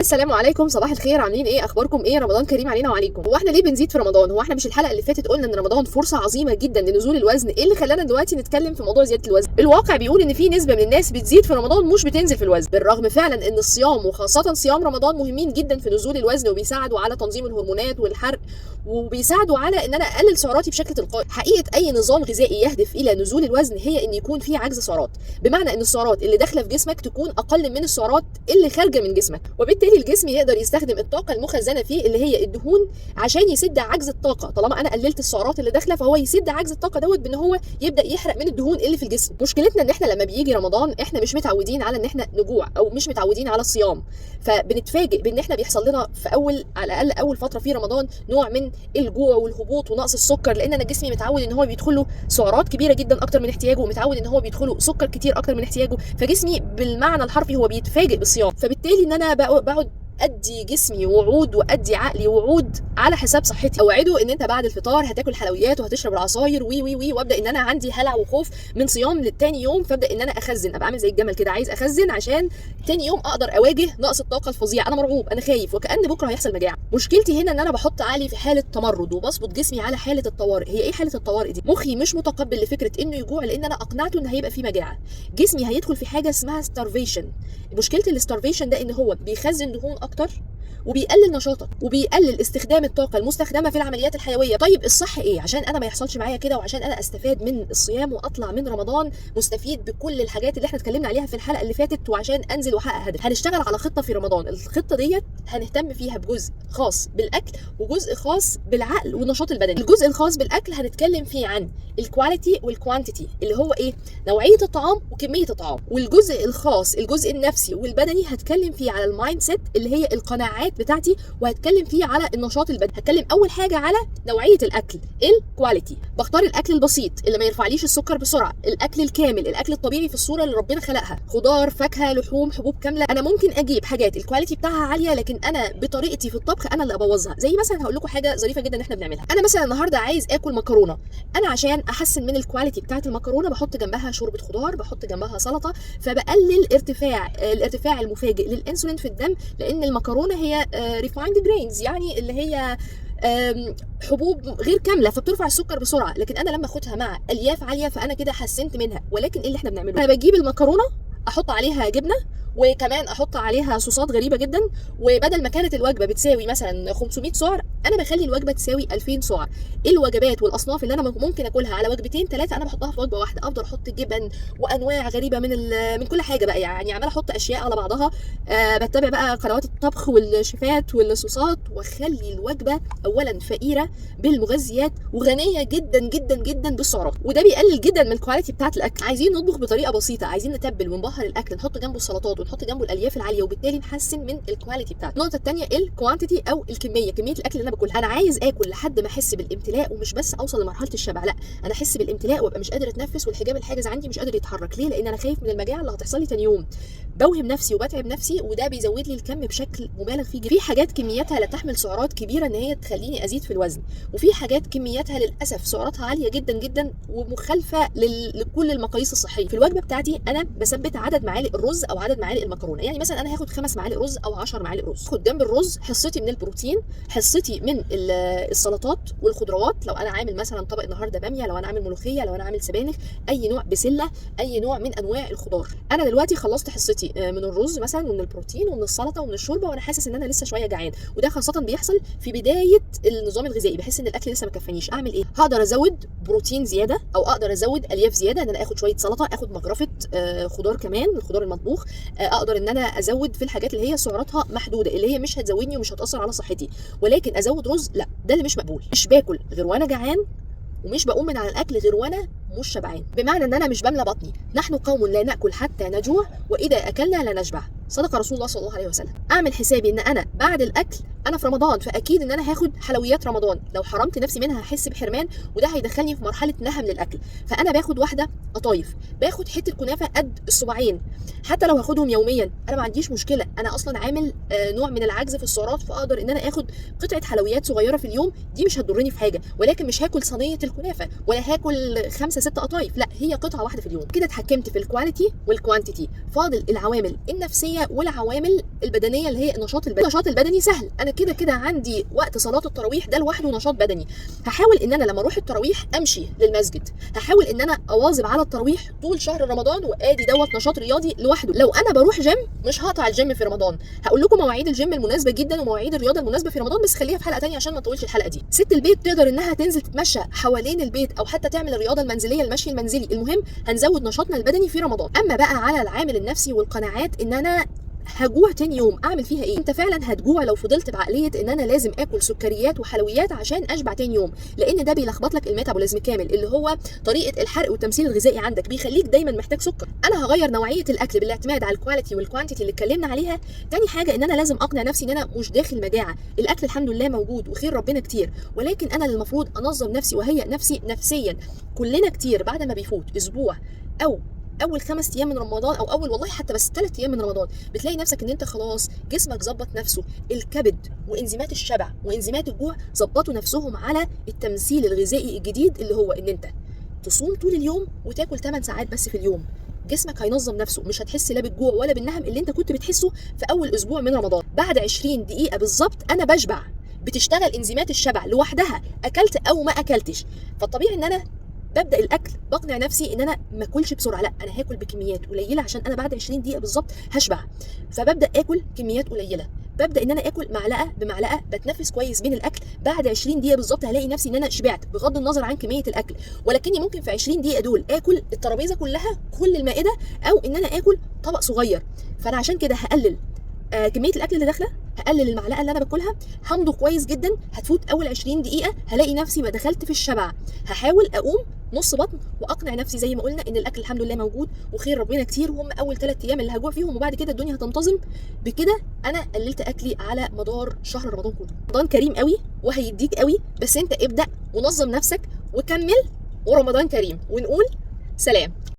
السلام عليكم، صباح الخير، عاملين ايه؟ اخباركم ايه؟ رمضان كريم علينا وعليكم. هو احنا ليه بنزيد في رمضان؟ هو احنا مش الحلقه اللي فاتت قلنا ان رمضان فرصه عظيمه جدا لنزول الوزن؟ ايه اللي خلانا دلوقتي نتكلم في موضوع زياده الوزن؟ الواقع بيقول ان في نسبه من الناس بتزيد في رمضان مش بتنزل في الوزن، بالرغم فعلا ان الصيام وخاصه صيام رمضان مهمين جدا في نزول الوزن، وبيساعدوا على تنظيم الهرمونات والحرق، وبيساعدوا على ان انا اقلل سعراتي بشكل تلقائي. حقيقه اي نظام غذائي يهدف الى نزول الوزن هي ان يكون فيه عجز سعرات، بمعنى ان السعرات اللي داخله في جسمك تكون اقل من السعرات اللي خارجه من جسمك، وبالتالي الجسم يقدر يستخدم الطاقه المخزنه فيه اللي هي الدهون عشان يسد عجز الطاقه. طالما انا قللت السعرات اللي داخله فهو يسد عجز الطاقه دوت بان هو يبدا يحرق من الدهون اللي في الجسم. مشكلتنا ان احنا لما بيجي رمضان احنا مش متعودين على ان احنا نجوع، او مش متعودين على الصيام، فبنتفاجئ بان احنا بيحصل لنا في على الاقل اول فتره في رمضان نوع من الجوع والهبوط ونقص السكر، لان انا جسمي متعود ان هو بيدخله سعرات كبيره جدا اكتر من احتياجه، ومتعود ان هو بيدخله سكر كتير اكتر من احتياجه، فجسمي بالمعنى الحرفي هو بيتفاجئ بالصيام. فبالتالي ان انا بقعد ادي جسمي وعود وادي عقلي وعود على حساب صحتي. اوعده ان انت بعد الفطار هتاكل حلويات وهتشرب العصاير وي وابدا ان انا عندي هلع وخوف من صيام للتاني يوم، فابدا ان انا اخزن، ابقى عامل زي الجمل كده عايز اخزن عشان تاني يوم اقدر اواجه نقص الطاقه الفظيع. انا مرعوب، انا خايف، وكأن بكره هيحصل مجاعه. مشكلتي هنا ان انا بحط عقلي في حاله تمرد وبظبط جسمي على حاله الطوارئ. هي ايه حاله الطوارئ دي؟ مخي مش متقبل لفكره انه يجوع، لان انا اقنعته ان هيبقى في مجاعه. جسمي هيدخل في حاجه اسمها starvation. مشكله الستارفيشن ده ان هو بيخزن دهون اكتر، وبيقلل نشاطك، وبيقلل استخدام الطاقه المستخدمه في العمليات الحيويه. طيب الصح ايه عشان انا ما يحصلش معايا كده، وعشان انا استفاد من الصيام واطلع من رمضان مستفيد بكل الحاجات اللي احنا اتكلمنا عليها في الحلقه اللي فاتت، وعشان انزل واحقق هدف؟ هنشتغل على خطه في رمضان. الخطه ديت هنهتم فيها بجزء خاص بالاكل وجزء خاص بالعقل والنشاط البدني. الجزء الخاص بالاكل هنتكلم فيه عن الكواليتي والكوانتيتي، اللي هو ايه؟ نوعيه الطعام وكميه الطعام. والجزء الخاص الجزء النفسي والبدني هتكلم فيه على المايند سيت اللي هي القناعات بتاعتي، وهتكلم فيه على النشاط البدني. هتكلم اول حاجه على نوعيه الاكل، الكواليتي. بختار الاكل البسيط اللي ما يرفعليش السكر بسرعه، الاكل الكامل، الاكل الطبيعي في الصوره اللي ربنا خلقها، خضار، فاكهه، لحوم، حبوب كامله. انا ممكن اجيب حاجات الكواليتي بتاعها عاليه، لكن انا بطريقتي في الطبخ انا اللي ابوظها. زي مثلا هقول لكم حاجه ظريفه جدا احنا بنعملها. انا مثلا النهارده عايز اكل مكرونه، انا عشان احسن من الكواليتي بتاعت المكرونه بحط جنبها شوربه خضار، بحط جنبها سلطه، فبقلل الارتفاع المفاجئ للانسولين في الدم، لان المكرونه هي ريفايند جرينز، يعني اللي هي حبوب غير كامله، فبترفع السكر بسرعه. لكن انا لما اخدها مع الياف عاليه فانا كده حسنت منها. ولكن ايه اللي احنا بنعمله؟ انا بجيب المكرونه احط عليها جبنه، وكمان احط عليها صوصات غريبه جدا، وبدل ما كانت الوجبه بتساوي مثلا 500 سعر انا بخلي الوجبه تساوي 2000 سعر. ايه الوجبات والاصناف اللي انا ممكن اكلها على وجبتين ثلاثه انا بحطها في وجبه واحده. افضل احط جبن وانواع غريبه من كل حاجه بقى، يعني عماله احط اشياء على بعضها. بتابع بقى قنوات الطبخ والشيفات والصوصات، واخلي الوجبه اولا فقيره بالمغذيات وغنيه جدا جدا جدا بالسعرات، وده بيقلل جدا من الكواليتي بتاعه الاكل. عايزين نطبخ بطريقه بسيطه، عايزين نتبل ونبهر الاكل، نحط جنبه السلطات ونحط جنبه الالياف العاليه، وبالتالي نحسن من الكواليتي بتاعته. النقطه الثانيه الكوانتيتي او كميه الاكل اللي انا باكلها. انا عايز اكل لحد ما احس بالامتلاء، ومش بس اوصل لمرحله الشبع، لا انا احس بالامتلاء وابقى مش قادر اتنفس، والحجاب الحاجز عندي مش قادر يتحرك. ليه؟ لان انا خايف من المجاعه اللي هتحصل لي ثاني يوم. بوهم نفسي وبتعب نفسي، وده بيزود لي الكم بشكل مبالغ فيه. في حاجات كمياتها لا تحمل سعرات كبيره ان هي تخليني ازيد في الوزن، وفي حاجات كمياتها للاسف سعراتها عاليه جدا جدا ومخالفه لكل المقاييس الصحيه. في الوجبه بتاعتي انا بثبت عدد معالق الرز او عدد معالق المكرونه، يعني مثلا انا هاخد 5 معالق رز او 10 معالق رز. خد جنب الرز حصتي من البروتين، حصتي من السلطات والخضروات، لو انا عامل مثلا طبق النهارده باميه، لو انا عامل ملوخيه، لو انا عامل سبانخ، اي نوع بسله، اي نوع من انواع الخضار. انا دلوقتي خلصت حصتي من الرز مثلا ومن البروتين ومن السلطه ومن الشوربه، وانا حاسس ان انا لسه شويه جعان، وده خاصه بيحصل في بدايه النظام الغذائي. بحس ان الاكل لسه ما كفانيش. اعمل ايه؟ هقدر ازود بروتين زياده، او اقدر ازود الياف زياده، ان انا اخد شويه سلطه، اخد مجرفه خضار كمان، الخضار المطبوخ. اقدر ان انا ازود في الحاجات اللي هي سعراتها محدوده، اللي هي مش هتزودني ومش هتاثر على صحتي. ولكن ازود رز لا، ده اللي مش مقبول. مش باكل غير وانا جعان، ومش بقوم من على الاكل غير وانا مش شبعان، بمعنى ان انا مش بملى بطني. نحن قوم لا ناكل حتى نجوع، واذا اكلنا لا نشبع. صدق رسول الله صلى الله عليه وسلم. اعمل حسابي ان انا بعد الاكل انا في رمضان، فاكيد ان انا هاخد حلويات رمضان. لو حرمت نفسي منها هحس بحرمان، وده هيدخلني في مرحله نهم للاكل. فانا باخد واحده قطايف، باخد حته كنافه قد الصباعين، حتى لو هاخدهم يوميا انا ما عنديش مشكله. انا اصلا عامل نوع من العجز في السعرات، فاقدر ان انا اخد قطعه حلويات صغيره في اليوم، دي مش هتضرني في حاجه. ولكن مش هاكل صينيه الكنافه، ولا هاكل 5 6 قطايف، لا هي قطعه واحده في اليوم. كده اتحكمت في الكواليتي والكوانتيتي. فاضل العوامل النفسيه النفسيه والعوامل البدنيه اللي هي النشاط البدني سهل. انا كده كده عندي وقت صلاه التراويح ده لوحده نشاط بدني. هحاول ان انا لما اروح التراويح امشي للمسجد، هحاول ان انا اواظب على التراويح طول شهر رمضان، وادي دوت نشاط رياضي لوحده. لو انا بروح جيم مش هقطع الجيم في رمضان. هقول لكم مواعيد الجيم المناسبه جدا ومواعيد الرياضه المناسبه في رمضان، بس خليها في حلقه ثانيه عشان ما نطولش الحلقه دي. ست البيت تقدر انها تنزل تتمشى حوالين البيت او حتى تعمل الرياضه المنزليه، المشي المنزلي. المهم هنزود نشاطنا البدني في رمضان. اما بقى على العامل النفسي والقناعات ان انا هجوع تاني يوم، اعمل فيها ايه؟ انت فعلا هتجوع لو فضلت بعقليه ان انا لازم اكل سكريات وحلويات عشان اشبع تاني يوم، لان ده بيلخبط لك الميتابوليزم كامل، اللي هو طريقه الحرق والتمثيل الغذائي عندك، بيخليك دايما محتاج سكر. انا هغير نوعيه الاكل بالاعتماد على الكواليتي والكوانتيتي اللي اتكلمنا عليها. تاني حاجه ان انا لازم اقنع نفسي ان انا مش داخل مجاعه، الاكل الحمد لله موجود وخير ربنا كتير، ولكن انا اللي المفروض انظم نفسي وهيئ نفسي نفسيا. كلنا كتير بعد ما بيفوت اسبوع او اول 5 ايام من رمضان او اول والله حتى بس 3 ايام من رمضان، بتلاقي نفسك ان انت خلاص جسمك ظبط نفسه، الكبد وانزيمات الشبع وانزيمات الجوع ظبطوا نفسهم على التمثيل الغذائي الجديد، اللي هو ان انت تصوم طول اليوم وتاكل 8 ساعات بس في اليوم. جسمك هينظم نفسه، مش هتحس لا بالجوع ولا بالنهم اللي انت كنت بتحسه في اول اسبوع من رمضان. بعد 20 دقيقه بالظبط انا بشبع، بتشتغل انزيمات الشبع لوحدها، اكلت او ما اكلتش. فالطبيعي ان انا ببدا الاكل بقنع نفسي ان انا ما اكلش بسرعه، لا انا هاكل بكميات قليله عشان انا بعد 20 دقيقه بالظبط هشبع. فببدا اكل كميات قليله، ببدا ان انا اكل معلقه بمعلقه، بتنفس كويس بين الاكل. بعد 20 دقيقه بالظبط هلاقي نفسي ان انا شبعت بغض النظر عن كميه الاكل، ولكني ممكن في 20 دقيقه دول اكل الترابيزه كلها، كل المائده، او ان انا اكل طبق صغير. فانا عشان كده هقلل كميه الاكل اللي داخله، هقلل المعلقه اللي انا باكلها، همضغ كويس جدا. هتفوت اول 20 دقيقه هلاقي نفسي ما دخلت في الشبع، هحاول اقوم نص بطن واقنع نفسي زي ما قلنا ان الاكل الحمد لله موجود وخير ربنا كتير، وهم اول 3 ايام اللي هجوع فيهم وبعد كده الدنيا هتنتظم. بكده انا قللت اكلي على مدار شهر رمضان كله. رمضان كريم قوي وهيديك قوي، بس انت ابدا ونظم نفسك وكمل، ورمضان كريم، ونقول سلام.